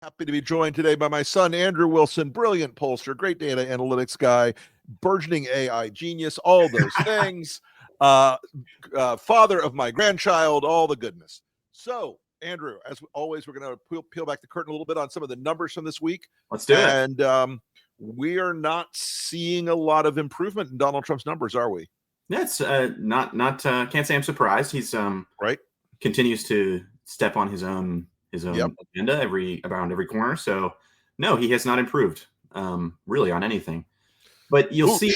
Happy to be joined today by my son, Andrew Wilson, brilliant pollster, great data analytics guy, burgeoning AI genius, all those things, father of my grandchild, all the goodness. So, Andrew, as always, we're going to peel back the curtain a little bit on some of the numbers from this week. Let's do it. And we are not seeing a lot of improvement in Donald Trump's numbers, are we? Yeah, it's can't say I'm surprised. He's right. Continues to step on his own agenda around every corner. So no, he has not improved really on anything. But you'll see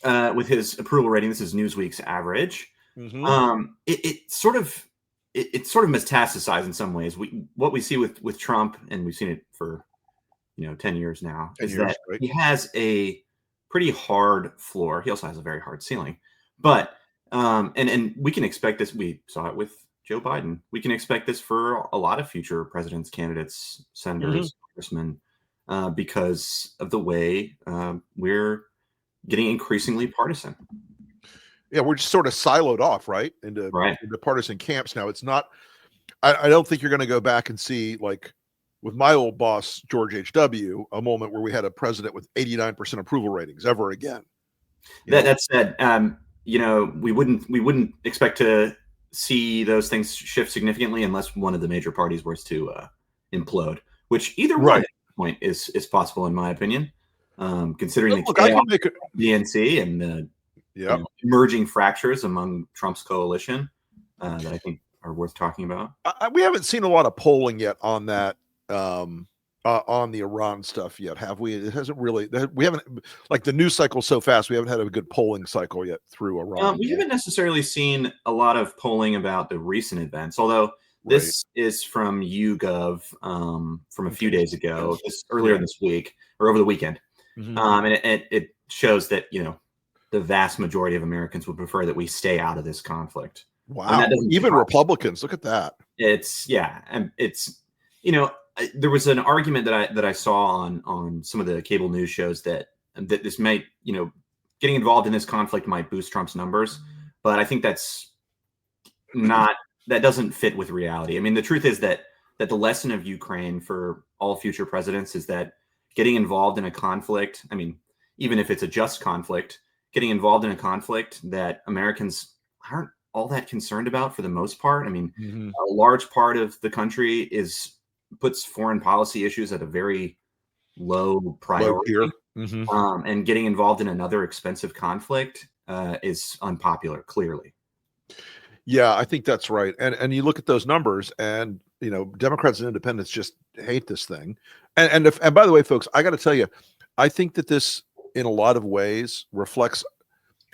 with his approval rating, this is Newsweek's average. Mm-hmm. It sort of metastasized in some ways. What we see with Trump, and we've seen it for 10 years now, that he has a pretty hard floor. He also has a very hard ceiling. But and we can expect this. We saw it with Joe Biden. We can expect this for a lot of future presidents, candidates, senators, congressmen, because of the way we're getting increasingly partisan. Yeah, we're just sort of siloed off, into partisan camps now. It's not. I don't think you're going to go back and see, like with my old boss George H.W., a moment where we had a president with 89% approval ratings ever again. That said, we wouldn't expect to see those things shift significantly unless one of the major parties was to implode, which either one at this point is possible in my opinion, considering the chaos of DNC and the emerging fractures among Trump's coalition that I think are worth talking about. We haven't seen a lot of polling yet on that, on the Iran stuff yet, have we? It hasn't really. We haven't, like, the news cycle so fast. We haven't had a good polling cycle yet through Iran. We haven't necessarily seen a lot of polling about the recent events, although this is from YouGov from a few days ago, earlier this week or over the weekend, and it shows that the vast majority of Americans would prefer that we stay out of this conflict. Wow, even Republicans. Look at that. And it's there was an argument that I saw on some of the cable news shows that this might, getting involved in this conflict might boost Trump's numbers, but I think that doesn't fit with reality. I mean, the truth is that the lesson of Ukraine for all future presidents is that getting involved in a conflict, I mean, even if it's a just conflict, getting involved in a conflict that Americans aren't all that concerned about for the most part. I mean, a large part of the country puts foreign policy issues at a very low priority. And getting involved in another expensive conflict is unpopular, clearly. Yeah, I think that's right. And you look at those numbers, and Democrats and independents just hate this thing. And by the way, folks, I got to tell you, I think that this, in a lot of ways, reflects,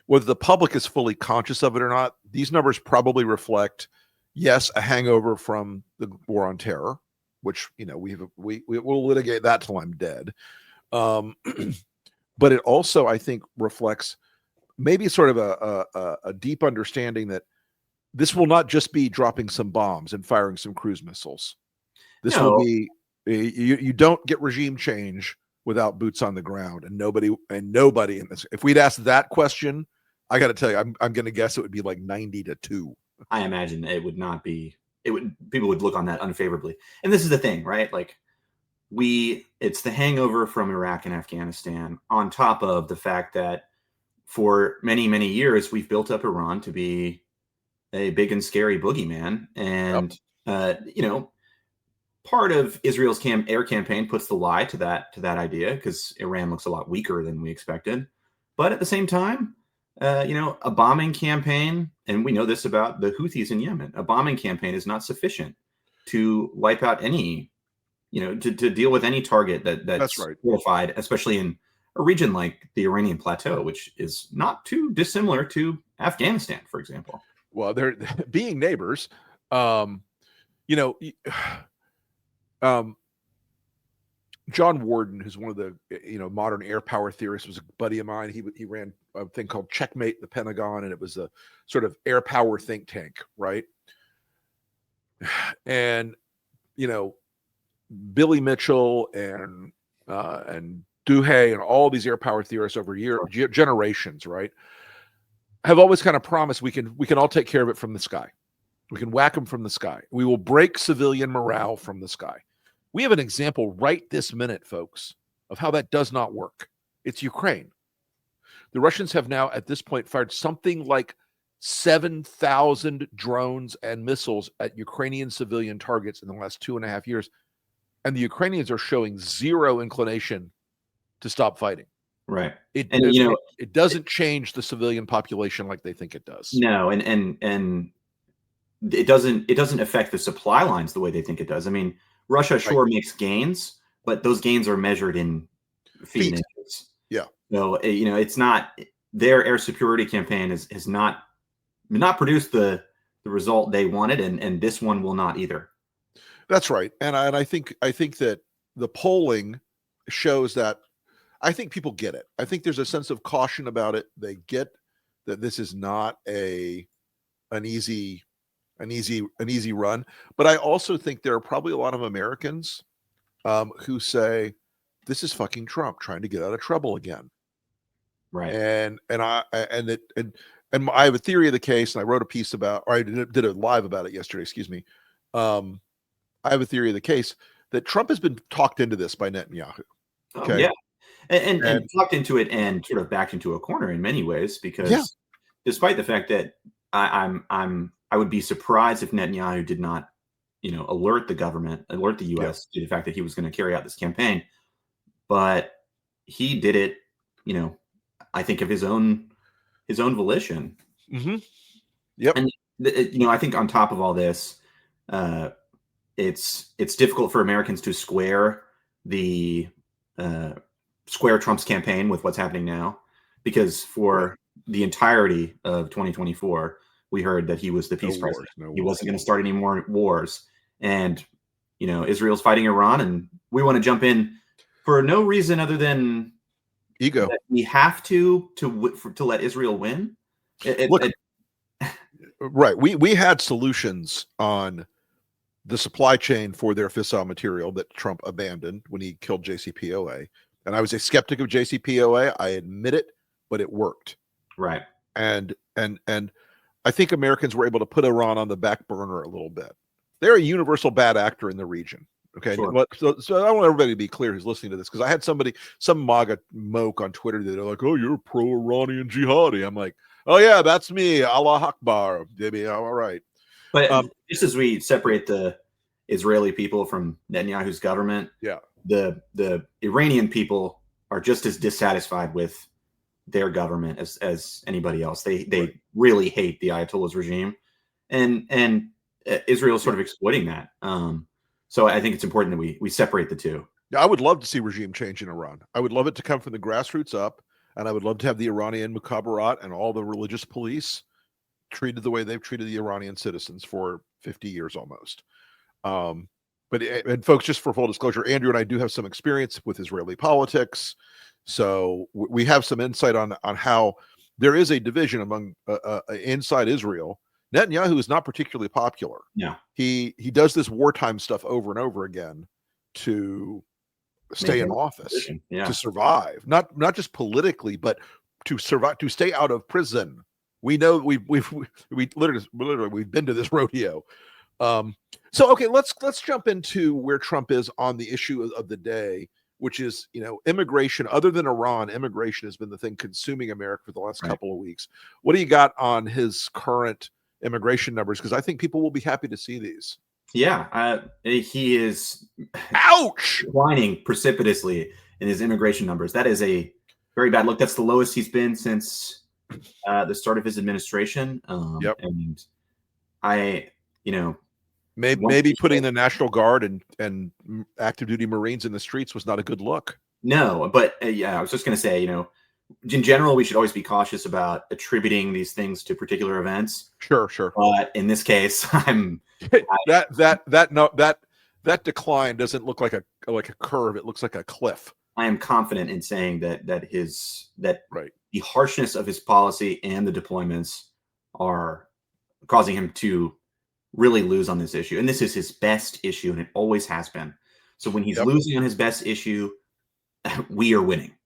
whether the public is fully conscious of it or not, these numbers probably reflect, yes, a hangover from the war on terror, which we will litigate that till I'm dead. But it also, I think, reflects maybe sort of a deep understanding that this will not just be dropping some bombs and firing some cruise missiles. This will be, you don't get regime change without boots on the ground, and nobody in this. If we'd asked that question, I got to tell you, I'm going to guess it would be like 90-2. I imagine it would not be. People would look on that unfavorably. And this is the thing, right? Like, it's the hangover from Iraq and Afghanistan, on top of the fact that for many, many years, we've built up Iran to be a big and scary boogeyman. And, part of Israel's air campaign puts the lie to that idea, because Iran looks a lot weaker than we expected. But at the same time, a bombing campaign, and we know this about the Houthis in Yemen, a bombing campaign is not sufficient to wipe out any, to deal with any target that's fortified, especially in a region like the Iranian plateau, which is not too dissimilar to Afghanistan, for example. Well, they're being neighbors. John Warden, who's one of the modern air power theorists, was a buddy of mine. He ran a thing called Checkmate the Pentagon, and it was a sort of air power think tank, right? And Billy Mitchell and Duhay and all these air power theorists over generations, right, have always kind of promised we can all take care of it from the sky. We can whack them from the sky. We will break civilian morale from the sky. We have an example right this minute, folks, of how that does not work. It's Ukraine. The Russians have now, at this point, fired something like 7,000 drones and missiles at Ukrainian civilian targets in the last 2.5 years. And the Ukrainians are showing zero inclination to stop fighting. Right. It doesn't change the civilian population like they think it does. No, and it doesn't affect the supply lines the way they think it does. I mean, Russia sure makes gains, but those gains are measured in feet and inches. Yeah. So it's not, their air superiority campaign has not produced the result they wanted, and this one will not either. That's right, and I think that the polling shows that. I think people get it. I think there's a sense of caution about it. They get that this is not an easy run. But I also think there are probably a lot of Americans who say this is fucking Trump trying to get out of trouble again. Right. And I have a theory of the case, and I wrote a piece about, or I did a live about it yesterday. Excuse me. I have a theory of the case that Trump has been talked into this by Netanyahu. Okay. Yeah. And talked into it and sort of backed into a corner in many ways, because despite the fact that I would be surprised if Netanyahu did not, alert the U.S. to the fact that he was going to carry out this campaign, but he did it, I think of his own volition. Mm-hmm. Yep. And I think on top of all this, it's difficult for Americans to square Trump's campaign with what's happening now, because for the entirety of 2024, we heard that he was the peace president. He wasn't going to start any more wars. And, Israel's fighting Iran, and we want to jump in for no reason other than ego. We have to let Israel win. Right. We had solutions on the supply chain for their fissile material that Trump abandoned when he killed JCPOA. And I was a skeptic of JCPOA. I admit it, but it worked. Right. And I think Americans were able to put Iran on the back burner a little bit. They're a universal bad actor in the region. Okay. Sure. So I want everybody to be clear who's listening to this, because I had some MAGA moke on Twitter that are like, "Oh, you're pro-Iranian jihadi." I'm like, "Oh yeah, that's me. Allah Akbar, baby. All right." But just as we separate the Israeli people from Netanyahu's government, the Iranian people are just as dissatisfied with their government as anybody else. They really hate the Ayatollah's regime, and Israel's sort of exploiting that. So I think it's important that we separate the two. Yeah, I would love to see regime change in Iran. I would love it to come from the grassroots up, and I would love to have the Iranian mukhabarat and all the religious police treated the way they've treated the Iranian citizens for 50 years almost. But folks, just for full disclosure, Andrew and I do have some experience with Israeli politics, so we have some insight on how there is a division among inside Israel. Netanyahu is not particularly popular. Yeah, he does this wartime stuff over and over again to stay in office, to survive, not just politically, but to survive, to stay out of prison. We know we've literally we've been to this rodeo. So okay, let's jump into where Trump is on the issue of the day, which is, immigration. Other than Iran, immigration has been the thing consuming America for the last couple of weeks. What do you got on his current immigration numbers? Because I think people will be happy to see these. Yeah, he is declining precipitously in his immigration numbers. That is a very bad look. That's the lowest he's been since the start of his administration. And maybe putting the National Guard and active duty Marines in the streets was not a good look. No, but I was just going to say, in general, we should always be cautious about attributing these things to particular events. Sure. But in this case, that decline doesn't look like a curve. It looks like a cliff. I am confident in saying that the harshness of his policy and the deployments are causing him to really lose on this issue. And this is his best issue, and it always has been. So when he's losing on his best issue, we are winning.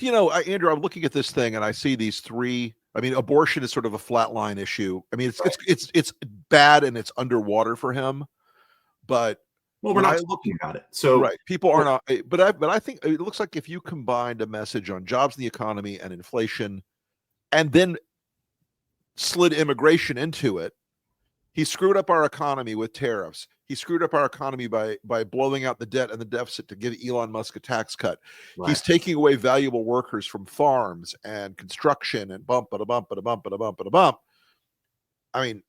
Andrew, I'm looking at this thing and I see these three. I mean, abortion is sort of a flatline issue. I mean, it's bad and it's underwater for him, but Well, we're when not I look talking about it. So right, people are not. But I think it looks like if you combined a message on jobs in the economy and inflation, and then slid immigration into it, he screwed up our economy with tariffs. He screwed up our economy by blowing out the debt and the deficit to give Elon Musk a tax cut. right. He's taking away valuable workers from farms and construction and bump, but a bump, but a bump, but a bump, but a bump. I mean,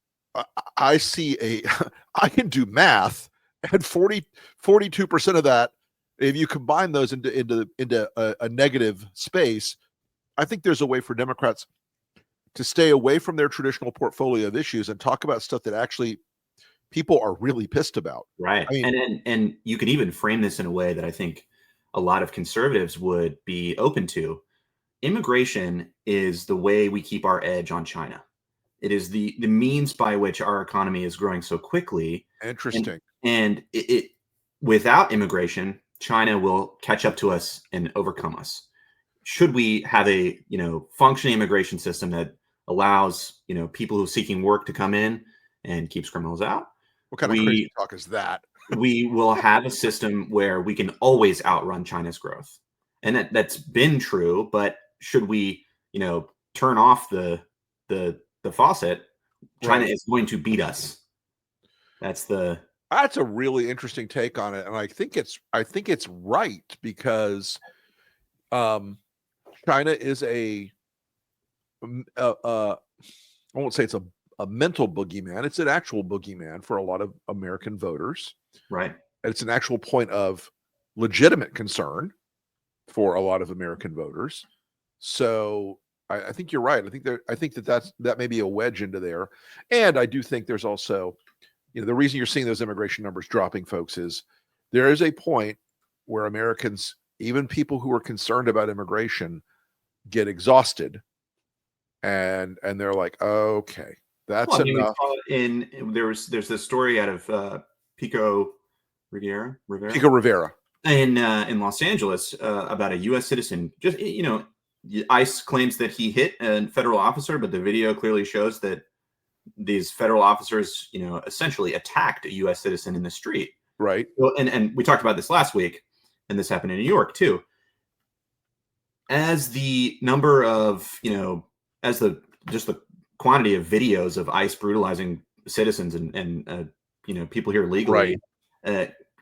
I see I can do math, and 42% of that, if you combine those into a negative space, I think there's a way for Democrats to stay away from their traditional portfolio of issues and talk about stuff that actually people are really pissed about. Right. I mean, And you could even frame this in a way that I think a lot of conservatives would be open to. Immigration is the way we keep our edge on China. It is the means by which our economy is growing so quickly. And interesting. and it without immigration, China will catch up to us and overcome us. Should we have a, functioning immigration system that allows, people who are seeking work to come in and keeps criminals out, What kind of crazy we talk is that? we will have a system where we can always outrun China's growth. And that's been true, but should we, turn off the faucet, China Right. is going to beat us. That's That's a really interesting take on it, and I think it's right because um, China is I won't say it's a mental boogeyman. It's an actual boogeyman for a lot of American voters. right. And it's an actual point of legitimate concern for a lot of American voters. So I think you're right. I think that may be a wedge into there. And I do think there's also, the reason you're seeing those immigration numbers dropping, folks, is there is a point where Americans, even people who are concerned about immigration, get exhausted and they're like, okay, that's Well, I mean, we enough. saw there's this story out of Pico Rivera Pico Rivera. in Los Angeles about a U.S. citizen. Just ICE claims that he hit a federal officer, but the video clearly shows that these federal officers, essentially attacked a U.S. citizen in the street. Right. Well, and we talked about this last week, and this happened in New York too. As the number of, as the quantity of videos of ICE brutalizing citizens and people here legally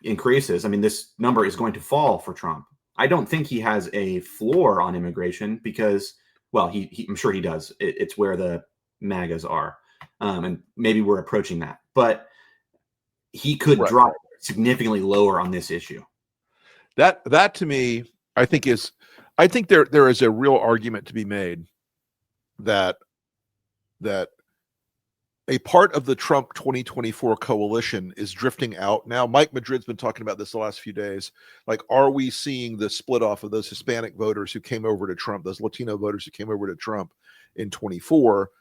increases, I mean, this number is going to fall for Trump. I don't think he has a floor on immigration because, well, I'm sure he does. It's where the MAGAs are. And maybe we're approaching that, but he could drop significantly lower on this issue. That to me, I think there is a real argument to be made that a part of the Trump 2024 coalition is drifting out now. Mike Madrid's been talking about this the last few days. Like, are we seeing the split off of those Hispanic voters who came over to Trump, those Latino voters who came over to Trump in 24?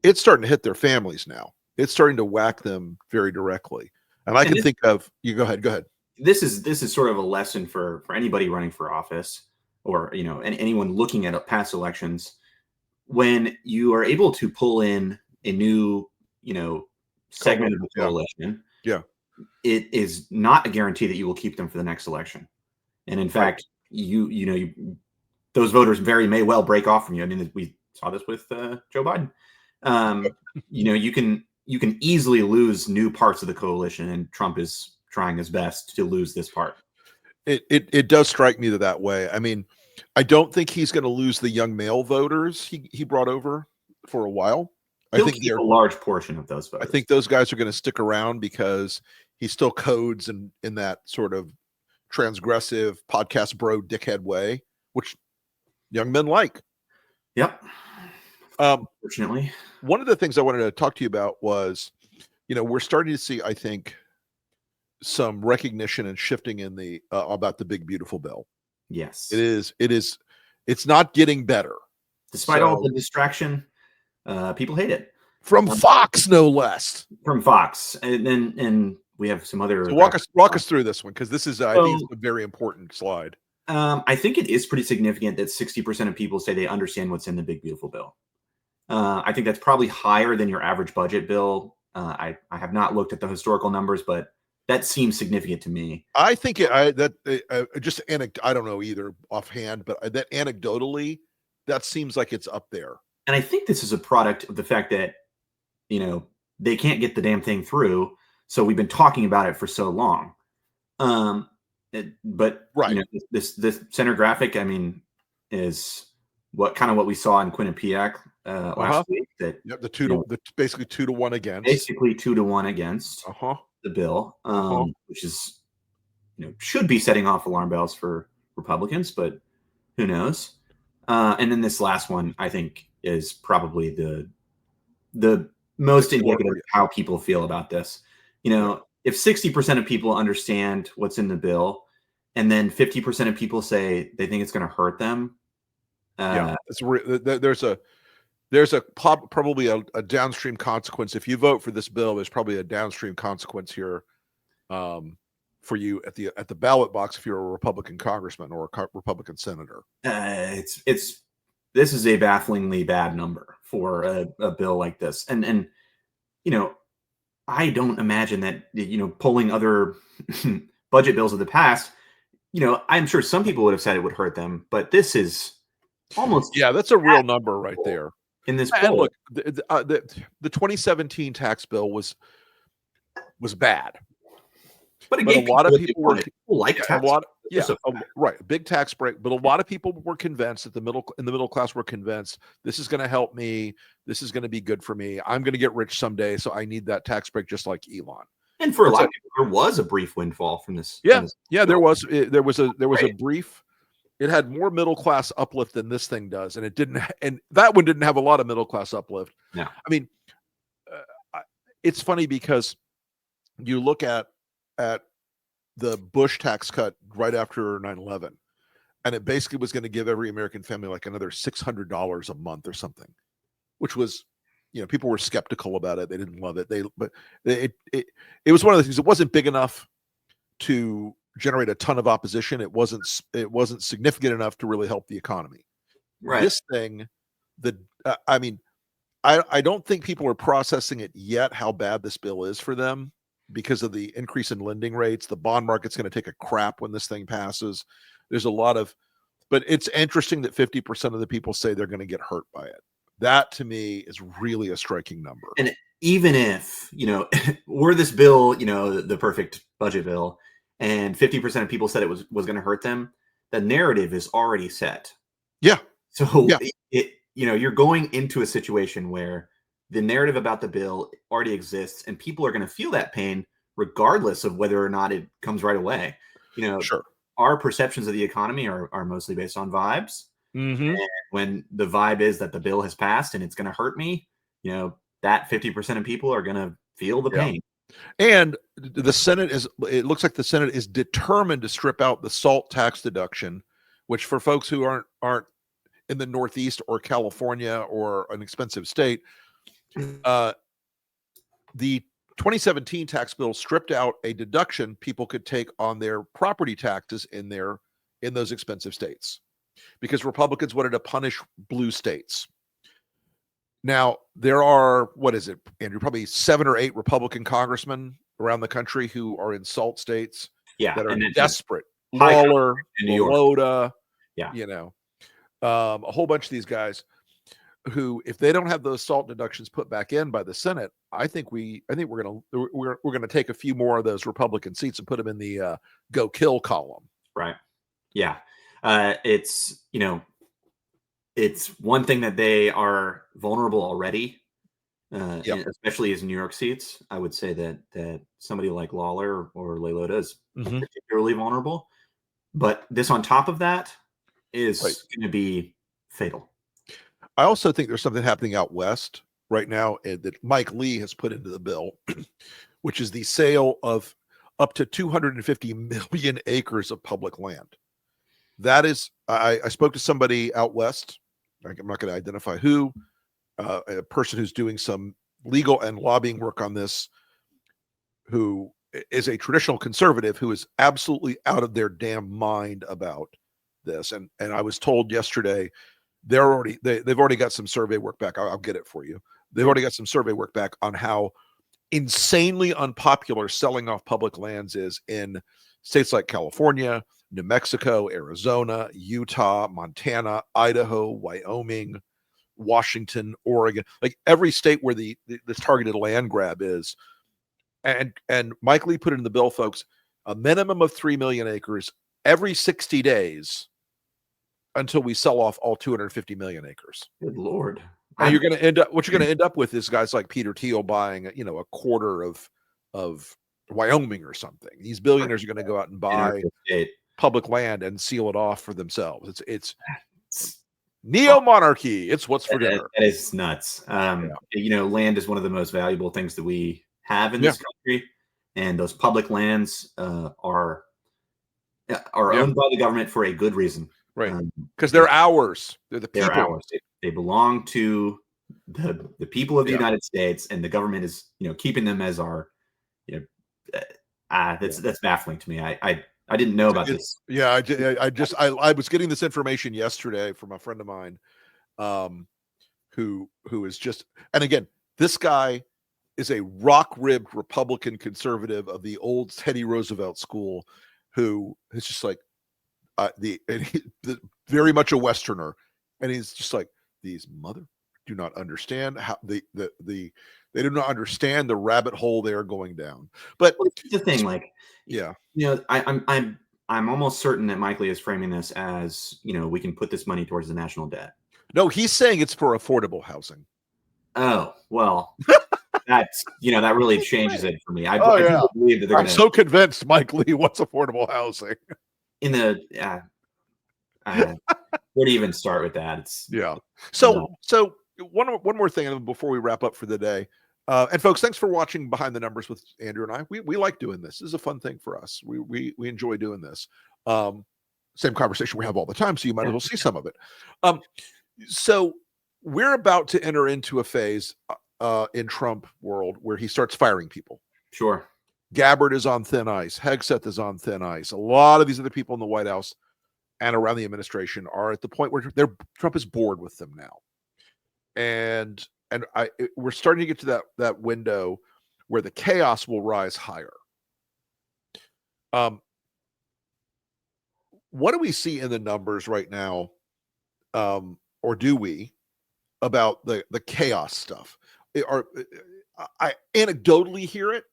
It's starting to hit their families now. It's starting to whack them very directly. And I can think of, you go ahead. This is sort of a lesson for anybody running for office or, anyone looking at past elections. When you are able to pull in a new, segment of the coalition, it is not a guarantee that you will keep them for the next election. And in fact, those voters may well break off from you. I mean, we saw this with Joe Biden. You can easily lose new parts of the coalition, and Trump is trying his best to lose this part. It does strike me that way. I mean, I don't think he's going to lose the young male voters he brought over for a while. He'll keep a large portion of those voters. I think those guys are going to stick around because he still codes in that sort of transgressive podcast bro dickhead way, which young men like. Yep. Fortunately, one of the things I wanted to talk to you about was, we're starting to see, I think, some recognition and shifting in the about the big beautiful bill. Yes, it is. It's not getting better, despite all the distraction. People hate it from Fox, no less. From Fox, and we have some other. So walk us through this one, because this is I think it's a very important slide. I think it is pretty significant that 60% of people say they understand what's in the big beautiful bill. I think that's probably higher than your average budget bill. I have not looked at the historical numbers, but that seems significant to me. I think just I don't know either offhand, but that anecdotally, that seems like it's up there. And I think this is a product of the fact that, they can't get the damn thing through. So we've been talking about it for so long. But right. This center graphic, I mean, is what we saw in Quinnipiac last week. That basically 2-1 against. Basically 2-1 against the bill, which is should be setting off alarm bells for Republicans, but who knows? And then this last one, I think, is probably the most indicative of how people feel about this. If 60% of people understand what's in the bill, and then 50% of people say they think it's going to hurt them, there's probably a downstream consequence. If you vote for this bill, there's probably a downstream consequence here for you at the ballot box if you're a Republican congressman or a Republican senator. This is a bafflingly bad number for a bill like this, and I don't imagine that polling other budget bills of the past, I'm sure some people would have said it would hurt them, but this is almost that's a real number right there in this poll. And look, the 2017 tax bill was bad. But a lot of people were like tax. Right, big tax break. But a lot of people were convinced that the middle class were convinced this is going to help me. This is going to be good for me. I'm going to get rich someday, so I need that tax break, just like Elon. And for a lot of people, there was a brief windfall from this. There was a brief. It had more middle class uplift than this thing does, and it didn't. And that one didn't have a lot of middle class uplift. No, I mean, it's funny because you look at the Bush tax cut right after 9/11, and it basically was going to give every American family like another $600 a month or something, which was, people were skeptical about it. They didn't love it. But it was one of the things. It wasn't big enough to generate a ton of opposition. It wasn't significant enough to really help the economy. Right. This thing, I don't think people are processing it yet, how bad this bill is for them, because of the increase in lending rates. The bond market's going to take a crap when this thing passes. There's a lot of, but it's interesting that 50% of the people say they're going to get hurt by it. That to me is really a striking number. And even if, were this bill, the perfect budget bill, and 50% of people said it was going to hurt them, the narrative is already set. Yeah. So you're going into a situation where the narrative about the bill already exists, and people are going to feel that pain regardless of whether or not it comes right away. Sure. Our perceptions of the economy are mostly based on vibes. Mm-hmm. And when the vibe is that the bill has passed and it's going to hurt me, that 50% of people are going to feel the pain. And the Senate it looks like the Senate is determined to strip out the SALT tax deduction, which for folks who aren't in the Northeast or California or an expensive state, the 2017 tax bill stripped out a deduction people could take on their property taxes in those expensive states, because Republicans wanted to punish blue states. Now, there are, what is it, Andrew, probably 7 or 8 Republican congressmen around the country who are in SALT states that are desperate. Lawler, Lota, a whole bunch of these guys who, if they don't have those SALT deductions put back in by the Senate, I think we're gonna take a few more of those Republican seats and put them in the go kill column. Right. Yeah. It's one thing that they are vulnerable already, especially as New York seats. I would say that somebody like Lawler or Leilota is particularly vulnerable. But this on top of that is going to be fatal. I also think there's something happening out west right now that Mike Lee has put into the bill, which is the sale of up to 250 million acres of public land. That is, I spoke to somebody out west. I'm not going to identify who, a person who's doing some legal and lobbying work on this, who is a traditional conservative who is absolutely out of their damn mind about this. And I was told yesterday they've already got some survey work back. I'll get it for you. They've already got some survey work back on how insanely unpopular selling off public lands is in states like California, New Mexico, Arizona, Utah, Montana, Idaho, Wyoming, Washington, Oregon, like every state where this targeted land grab is. And Mike Lee put it in the bill, folks, a minimum of 3 million acres every 60 days until we sell off all 250 million acres. Good Lord. And you're going to end up, what you're going to end up with is guys like Peter Thiel buying, a quarter of Wyoming or something. These billionaires are going to go out and buy public land and seal it off for themselves. It's neo-monarchy. It's what's for dinner. That is nuts. Land is one of the most valuable things that we have in this country, and those public lands are owned by the government for a good reason. Right, because they're ours. They're the people. They're ours. They belong to the people of the United States, and the government is, keeping them as our, that's baffling to me. I didn't know about this. Yeah, I was getting this information yesterday from a friend of mine, who is just, and again, this guy is a rock-ribbed Republican conservative of the old Teddy Roosevelt school, who is just like very much a Westerner, and he's just like, these do not understand how they do not understand the rabbit hole they are going down. But the thing, I'm almost certain that Mike Lee is framing this as, we can put this money towards the national debt. No, he's saying it's for affordable housing. Oh, well, that's, that really changes it for me. I believe that I'm so convinced Mike Lee wants affordable housing. In the, where do you even start with that? So one more thing before we wrap up for the day. And folks, thanks for watching Behind the Numbers with Andrew and I. We like doing this. This is a fun thing for us. We enjoy doing this. Same conversation we have all the time, so you might as well see some of it. So we're about to enter into a phase in Trump world where he starts firing people. Sure. Gabbard is on thin ice. Hegseth is on thin ice. A lot of these other people in the White House and around the administration are at the point where Trump is bored with them now. And we're starting to get to that window where the chaos will rise higher. What do we see in the numbers right now, or do we, about the chaos stuff? I anecdotally hear it.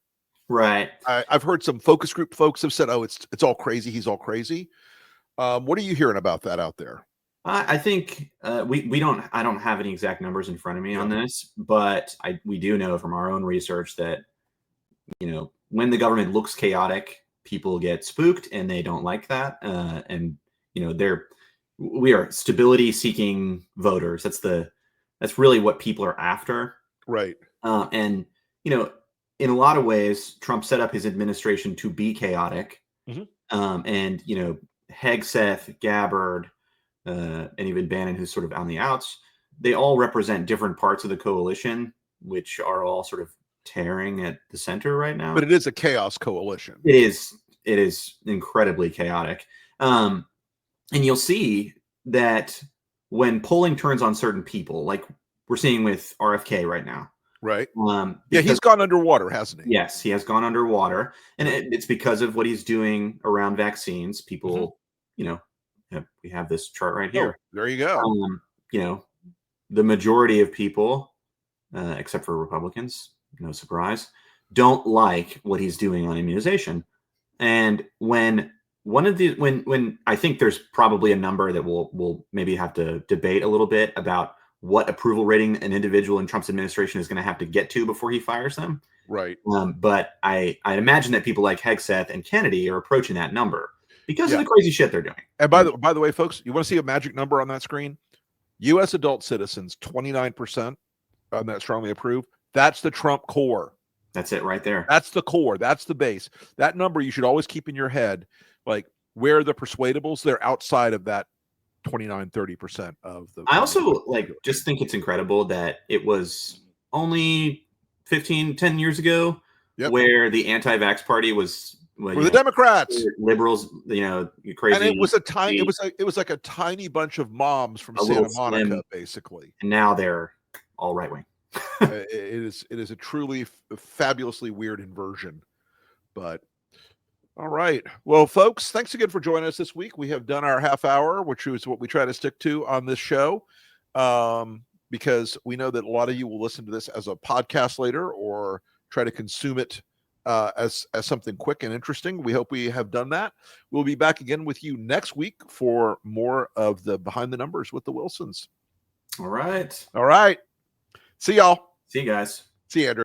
Right. I've heard some focus group folks have said, "Oh, it's all crazy. He's all crazy." What are you hearing about that out there? I think we don't. I don't have any exact numbers in front of me on this, but we do know from our own research that when the government looks chaotic, people get spooked and they don't like that. And we are stability-seeking voters. That's really what people are after, right? And in a lot of ways, Trump set up his administration to be chaotic. Mm-hmm. And Hegseth, Gabbard, and even Bannon, who's sort of on the outs, they all represent different parts of the coalition, which are all sort of tearing at the center right now. But it is a chaos coalition. It is incredibly chaotic. And you'll see that when polling turns on certain people, like we're seeing with RFK right now. Right. He's gone underwater, hasn't he? Yes, he has gone underwater. And it's because of what he's doing around vaccines. People, we have this chart right here. Oh, there you go. The majority of people, except for Republicans, no surprise, don't like what he's doing on immunization. And when I think there's probably a number that we'll maybe have to debate a little bit about what approval rating an individual in Trump's administration is going to have to get to before he fires them. Right. But I imagine that people like Hegseth and Kennedy are approaching that number because of the crazy shit they're doing. And by the way, folks, you want to see a magic number on that screen? U.S. adult citizens, 29% on that strongly approved. That's the Trump core. That's it right there. That's the core. That's the base. That number you should always keep in your head. Like, where are the persuadables? They're outside of that 29-30% of the. I also just think it's incredible that it was only 10 years ago where the anti-vax party was the Democrats, liberals, crazy. And it was it was like a tiny bunch of moms from Santa Monica, basically. And now they're all right wing. It is a truly fabulously weird inversion. But all right. Well, folks, thanks again for joining us this week. We have done our half hour, which is what we try to stick to on this show, because we know that a lot of you will listen to this as a podcast later or try to consume it as something quick and interesting. We hope we have done that. We'll be back again with you next week for more of the Behind the Numbers with the Wilsons. All right. All right. See y'all. See you guys. See you, Andrew.